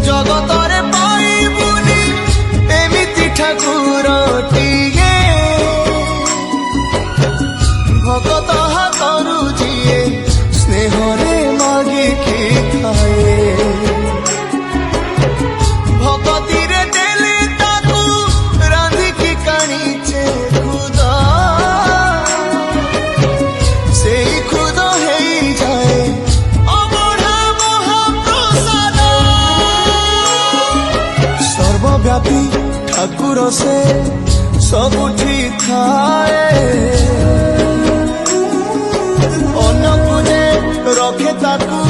ଜଗତରେ ପାଇବୁନି ଏମିତି ଠାକୁରଟିଏ ଭଗତ ହାତରୁ ଯିଏ ସ୍ନେହରେ ମାଗିକି ଥାଏ ଭଗତିରେ ଦେଲେ ତାକୁ ରାନ୍ଧିକି କାଣିଛେ ଖୁଦ ସେଇ ଖୁଦ ହେଇଯାଏ ଅବଢା ମହାପ୍ରସାଦ ସର୍ବବ୍ୟାପୀ ଠାକୁର ସେ ସବୁଠି ଥାଏ ଅନ୍ୟକୁ ଯେ ରଖେ ତାକୁ